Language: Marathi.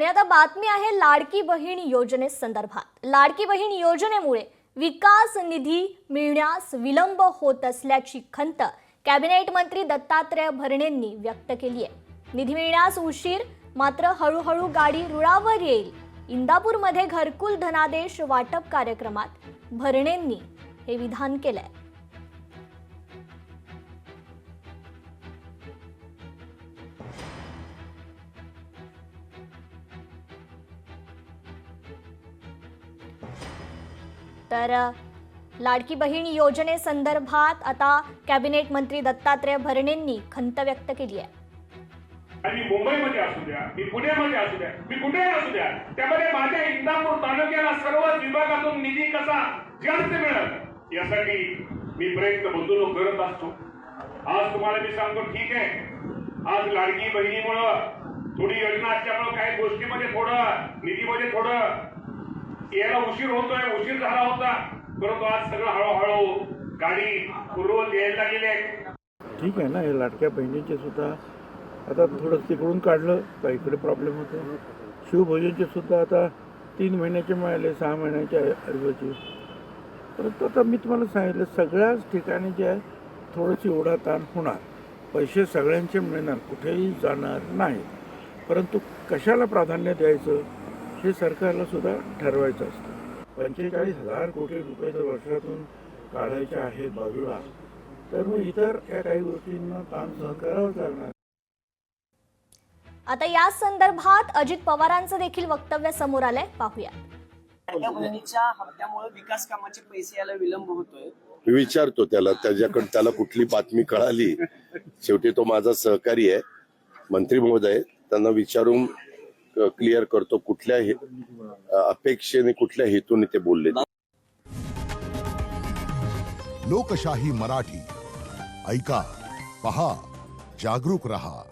आणि आता बातमी आहे लाडकी बहीण योजनेसंदर्भात। लाडकी बहीण योजनेमुळे विकास निधी मिळण्यास विलंब होत असल्याची खंत कॅबिनेट मंत्री दत्तात्रय भरणेंनी व्यक्त केली आहे। निधी मिळण्यास उशीर, मात्र हळूहळू गाडी रुळावर येईल। इंदापूरमध्ये घरकुल धनादेश वाटप कार्यक्रमात भरणेंनी हे विधान केलंय। तर लाडकी बहीण योजनेसंदर्भात आता कॅबिनेट मंत्री दत्तात्रय भरणेंनी खंत व्यक्त केली आहे। आणि मुंबईमध्ये असू द्या, मी पुण्यामध्ये असू द्या, मी कुठेही असू द्या, त्यामध्ये माझ्या इंदापूर तालुक्याला सर्व विभागातून निधी कसा जास्त मिळेल यासाठी मी प्रयत्न बंधून करत असतो। आज तुम्हाला मी सांगतो, ठीक आहे, आज लाडकी बहिणीमुळे थोडी योजना असल्यामुळे काही गोष्टीमध्ये थोडं निधीमध्ये थोडं याला उशीर होतोय, उशीर झाला होता, परंतु आज सगळं हळूहळू गाडी पूर्ववत यायला लागलेली आहे। ठीक आहे ना, हे लाडक्या बहिणींचे सुद्धा आता थोडं तिकडून काढलं का इकडे प्रॉब्लेम होतो। शिवभोजनचे सुद्धा आता 3 महिन्याचे मिळाले, 6 महिन्याच्या ऐवजी। परंतु आता मी तुम्हाला सांगितलं, सगळ्याच ठिकाणी जे आहे थोडीशी ओढाताण होणार, पैसे सगळ्यांचे मिळणार, कुठेही जाणार नाही। परंतु कशाला प्राधान्य द्यायचं हे सरकारला सुद्धा ठरवायचं असतं। 45,000 कोटी रुपये जर वर्षातून काढायचे आहेत बाजूला, तर मग इतर या काही गोष्टींना ताण सहन करावंच लागणार। आता या संदर्भात अजित पवारांचं देखील वक्तव्य समोर आलंय, पाहूया। लाडक्या बहिणीच्या हप्त्यामुळे विकास कामाचे पैसे यायला विलंब होतोय। मी विचारतो त्याला कुठली बातमी कळाली। शेवटी तो माझा सहकारी आहे, मंत्री महोदय, त्यांना विचारून क्लिअर करतो कुठल्या अपेक्षेने, कुठल्या हेतूने ते बोलले। लोकशाही मराठी ऐका, पहा, जागरूक रहा।